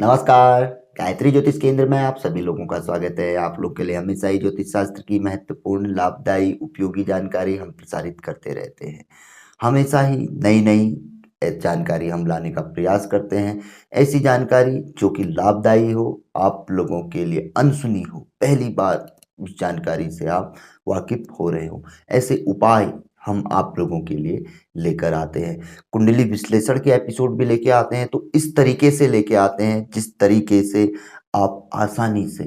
नमस्कार। गायत्री ज्योतिष केंद्र में आप सभी लोगों का स्वागत है। आप लोग के लिए हमेशा ही ज्योतिष शास्त्र की महत्वपूर्ण, लाभदायी, उपयोगी जानकारी हम प्रसारित करते रहते हैं। हमेशा ही नई नई जानकारी हम लाने का प्रयास करते हैं। ऐसी जानकारी जो कि लाभदायी हो, आप लोगों के लिए अनसुनी हो, पहली बार उस जानकारी से आप वाकिफ हो रहे हो, ऐसे उपाय हम आप लोगों के लिए लेकर आते हैं। कुंडली विश्लेषण के एपिसोड भी लेके आते हैं, तो इस तरीके से लेके आते हैं जिस तरीके से आप आसानी से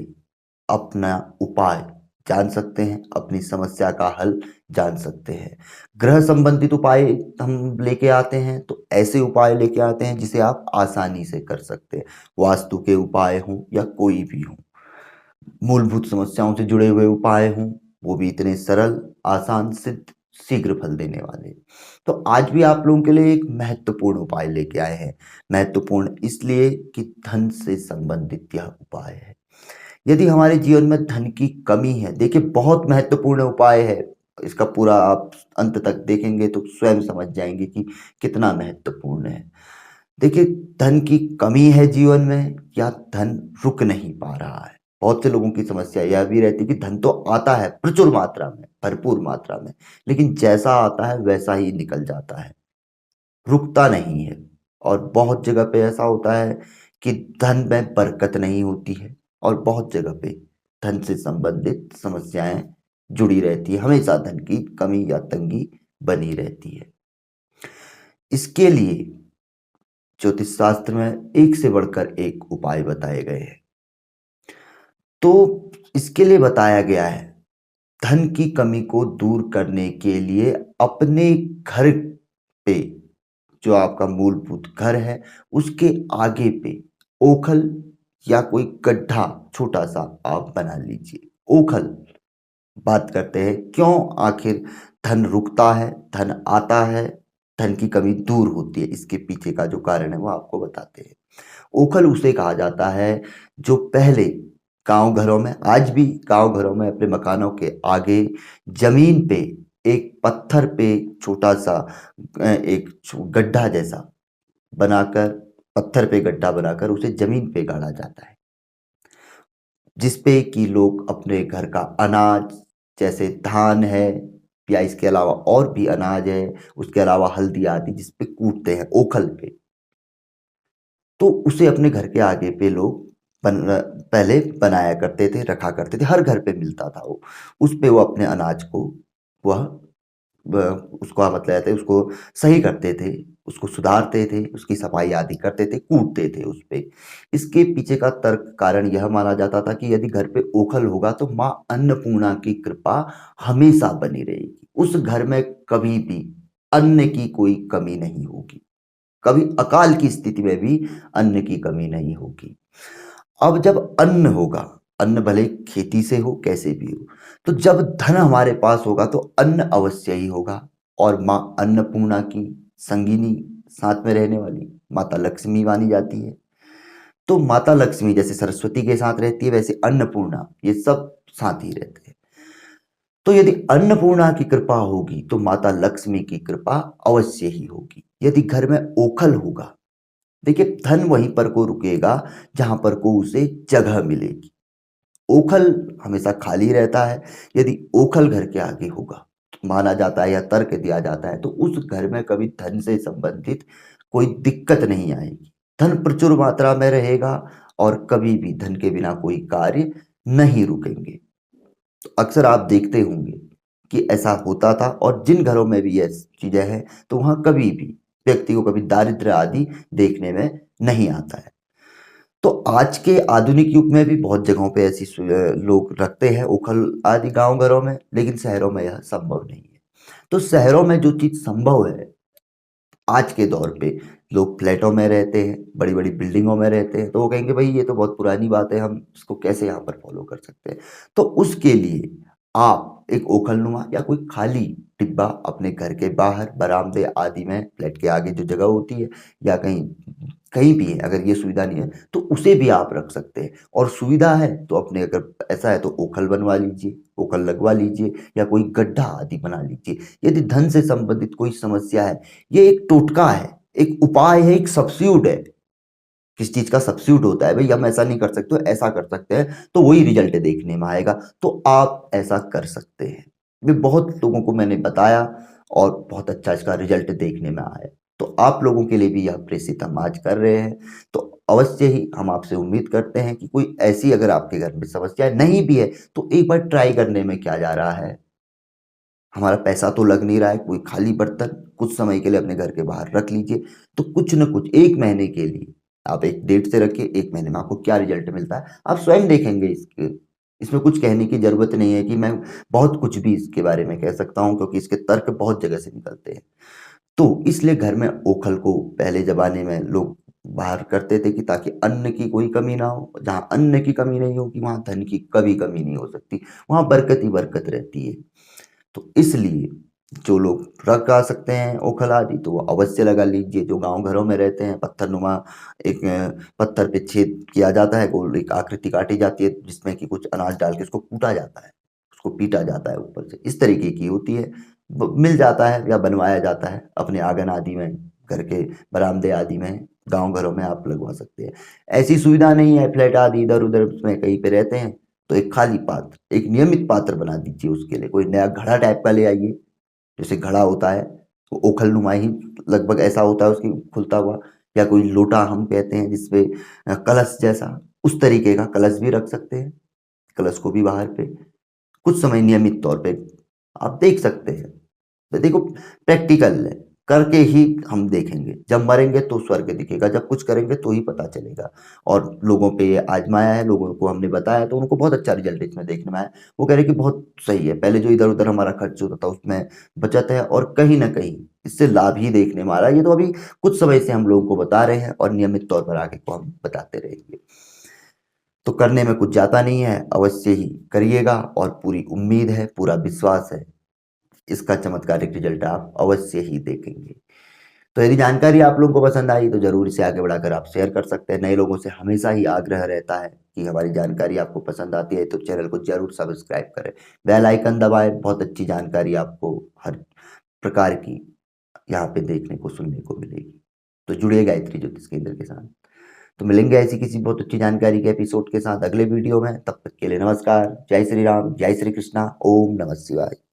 अपना उपाय जान सकते हैं, अपनी समस्या का हल जान सकते हैं। ग्रह संबंधित उपाय हम लेके आते हैं, तो ऐसे उपाय लेके आते हैं जिसे आप आसानी से कर सकते हैं। वास्तु के उपाय हों या कोई भी हो, मूलभूत समस्याओं से जुड़े हुए उपाय हों, वो भी इतने सरल, आसान, सिद्ध, शीघ्र फल देने वाले। तो आज भी आप लोगों के लिए एक महत्वपूर्ण उपाय लेके आए हैं। महत्वपूर्ण इसलिए कि धन से संबंधित यह उपाय है। यदि हमारे जीवन में धन की कमी है, देखिए बहुत महत्वपूर्ण उपाय है। इसका पूरा आप अंत तक देखेंगे तो स्वयं समझ जाएंगे कि कितना महत्वपूर्ण है। देखिए, धन की कमी है जीवन में या धन रुक नहीं पा रहा है। बहुत से लोगों की समस्या यह भी रहती है कि धन तो आता है प्रचुर मात्रा में, भरपूर मात्रा में, लेकिन जैसा आता है वैसा ही निकल जाता है, रुकता नहीं है। और बहुत जगह पे ऐसा होता है कि धन में बरकत नहीं होती है, और बहुत जगह पे धन से संबंधित समस्याएं जुड़ी रहती है। हमेशा धन की कमी या तंगी बनी रहती है। इसके लिए ज्योतिष शास्त्र में एक से बढ़कर एक उपाय बताए गए हैं। तो इसके लिए बताया गया है, धन की कमी को दूर करने के लिए अपने घर पे, जो आपका मूलभूत घर है, उसके आगे पे ओखल या कोई गड्ढा छोटा सा आप बना लीजिए। ओखल बात करते हैं, क्यों आखिर धन रुकता है, धन आता है, धन की कमी दूर होती है, इसके पीछे का जो कारण है वो आपको बताते हैं। ओखल उसे कहा जाता है जो पहले गांव घरों में, आज भी गांव घरों में अपने मकानों के आगे जमीन पे एक पत्थर पे छोटा सा एक गड्ढा जैसा बनाकर, पत्थर पे गड्ढा बनाकर उसे जमीन पे गाड़ा जाता है, जिसपे कि लोग अपने घर का अनाज, जैसे धान है या इसके अलावा और भी अनाज है, उसके अलावा हल्दी आदि, जिसपे कूटते हैं ओखल पे। तो उसे अपने घर के आगे पे लोग पहले बनाया करते थे, रखा करते थे, हर घर पे मिलता था वो। उस पे वो अपने अनाज को, वह उसको मतलब कहते हैं, उसको सही करते थे, उसको सुधारते थे, उसकी सफाई आदि करते थे, कूटते थे उस पे। इसके पीछे का तर्क कारण यह माना जाता था कि यदि घर पे ओखल होगा तो माँ अन्नपूर्णा की कृपा हमेशा बनी रहेगी, उस घर में कभी भी अन्न की कोई कमी नहीं होगी, कभी अकाल की स्थिति में भी अन्न की कमी नहीं होगी। अब जब अन्न होगा, अन्न भले खेती से हो कैसे भी हो, तो जब धन हमारे पास होगा तो अन्न अवश्य ही होगा। और माँ अन्नपूर्णा की संगिनी, साथ में रहने वाली माता लक्ष्मी मानी जाती है। तो माता लक्ष्मी जैसे सरस्वती के साथ रहती है, वैसे अन्नपूर्णा, ये सब साथ ही रहते हैं। तो यदि अन्नपूर्णा की कृपा होगी तो माता लक्ष्मी की कृपा अवश्य ही होगी। यदि घर में ओखल होगा, देखिए धन वहीं पर को रुकेगा जहां पर को उसे जगह मिलेगी। ओखल हमेशा खाली रहता है। यदि ओखल घर के आगे होगा, तो माना जाता है या तर्क दिया जाता है, तो उस घर में कभी धन से संबंधित कोई दिक्कत नहीं आएगी, धन प्रचुर मात्रा में रहेगा, और कभी भी धन के बिना कोई कार्य नहीं रुकेंगे। तो अक्सर आप देखते होंगे कि ऐसा होता था, और जिन घरों में भी ये चीजें हैं, तो वहां कभी भी व्यक्ति को कभी दारिद्र्य आदि देखने में नहीं आता है। तो आज के आधुनिक युग में भी बहुत जगहों पे ऐसी लोग रखते हैं ओखल आदि गांव घरों में, लेकिन शहरों में यह संभव नहीं है। तो शहरों में जो चीज संभव है, आज के दौर पे लोग फ्लैटों में रहते हैं, बड़ी बड़ी बिल्डिंगों में रहते हैं, तो वो कहेंगे भाई ये तो बहुत पुरानी बात है, हम इसको कैसे यहाँ पर फॉलो कर सकते हैं। तो उसके लिए आप एक ओखलनुमा या कोई खाली डिब्बा अपने घर के बाहर, बरामदे आदि में, फ्लैट के आगे जो जगह होती है, या कहीं कहीं भी है, अगर ये सुविधा नहीं है तो उसे भी आप रख सकते हैं। और सुविधा है तो अपने, अगर ऐसा है तो ओखल बनवा लीजिए, ओखल लगवा लीजिए, या कोई गड्ढा आदि बना लीजिए। यदि धन से संबंधित कोई समस्या है, ये एक टोटका है, एक उपाय है, एक सब्स्टिट्यूट है। किस चीज का सब्स्टिट्यूट होता है, भाई हम ऐसा नहीं कर सकते, ऐसा कर सकते हैं, तो वही रिजल्ट देखने में आएगा। तो आप ऐसा कर सकते हैं। ये बहुत लोगों को मैंने बताया और बहुत अच्छा इसका रिजल्ट देखने में आया। तो आप लोगों के लिए भी यह प्रेषित हम आज कर रहे हैं। तो अवश्य ही हम आपसे उम्मीद करते हैं कि कोई ऐसी अगर आपके घर में समस्या नहीं भी है, तो एक बार ट्राई करने में क्या जा रहा है। हमारा पैसा तो लग नहीं रहा है, कोई खाली बर्तन कुछ समय के लिए अपने घर के बाहर रख लीजिए। तो कुछ न कुछ 1 महीने के लिए आप एक डेट से रखिए, 1 महीने में आपको क्या रिजल्ट मिलता है, आप स्वयं देखेंगे। इसमें कुछ कहने की ज़रूरत नहीं है कि मैं बहुत कुछ भी इसके बारे में कह सकता हूँ, क्योंकि इसके तर्क बहुत जगह से निकलते हैं। तो इसलिए घर में ओखल को पहले ज़माने में लोग बाहर करते थे कि ताकि अन्न की कोई कमी ना हो। जहाँ अन्न की कमी नहीं होगी, वहाँ धन की कभी कमी नहीं हो सकती, वहाँ बरकत ही बरकत रहती है। तो इसलिए जो लोग लगा सकते हैं ओखल आदि, तो वो अवश्य लगा लीजिए। जो गांव घरों में रहते हैं, पत्थरनुमा एक पत्थर पे छेद किया जाता है, गोल एक आकृति काटी जाती है जिसमें कि कुछ अनाज डाल के उसको कूटा जाता है, उसको पीटा जाता है ऊपर से, इस तरीके की होती है। मिल जाता है या बनवाया जाता है अपने आंगन आदि में, घर के बरामदे आदि में, गांव घरों में आप लगवा सकते हैं। ऐसी सुविधा नहीं है, फ्लैट आदि इधर उधर में कहीं पे रहते हैं, तो एक खाली पात्र, एक नियमित पात्र बना दीजिए। उसके लिए कोई नया घड़ा टाइप का ले आइए, जैसे घड़ा होता है वो ओखल नुमा ही लगभग ऐसा होता है उसकी खुलता हुआ, या कोई लोटा हम कहते हैं जिसपे कलश जैसा, उस तरीके का कलश भी रख सकते हैं। कलश को भी बाहर पे कुछ समय नियमित तौर पे आप देख सकते हैं। तो देखो, प्रैक्टिकल है, करके ही हम देखेंगे। जब मरेंगे तो स्वर्ग दिखेगा, जब कुछ करेंगे तो ही पता चलेगा। और लोगों पे ये आजमाया है, लोगों को हमने बताया, तो उनको बहुत अच्छा रिजल्ट इसमें देखने में आया। वो कह रहे कि बहुत सही है, पहले जो इधर उधर हमारा खर्च होता था उसमें बचत है, और कहीं ना कहीं इससे लाभ ही देखने में आ रहा है। ये तो अभी कुछ समय से हम लोगों को बता रहे हैं और नियमित तौर पर आगे को हम बताते रहेंगे। तो करने में कुछ जाता नहीं है, अवश्य ही करिएगा, और पूरी उम्मीद है, पूरा विश्वास है, इसका चमत्कारिक रिजल्ट आप अवश्य ही देखेंगे। तो यदि जानकारी आप लोगों को पसंद आई तो जरूर इसे आगे बढ़ाकर आप शेयर कर सकते हैं। नए लोगों से हमेशा ही आग्रह रहता है कि हमारी जानकारी आपको पसंद आती है तो चैनल को जरूर सब्सक्राइब करें, बेल आइकन दबाएं। बहुत अच्छी जानकारी आपको हर प्रकार की यहाँ पे देखने को सुनने को मिलेगी। तो जुड़िए गायत्री ज्योतिष केंद्र के साथ। तो मिलेंगे ऐसी किसी बहुत अच्छी जानकारी के एपिसोड के साथ अगले वीडियो में। तब तक के लिए नमस्कार, जय श्री राम, जय श्री कृष्णा, ओम नमः शिवाय।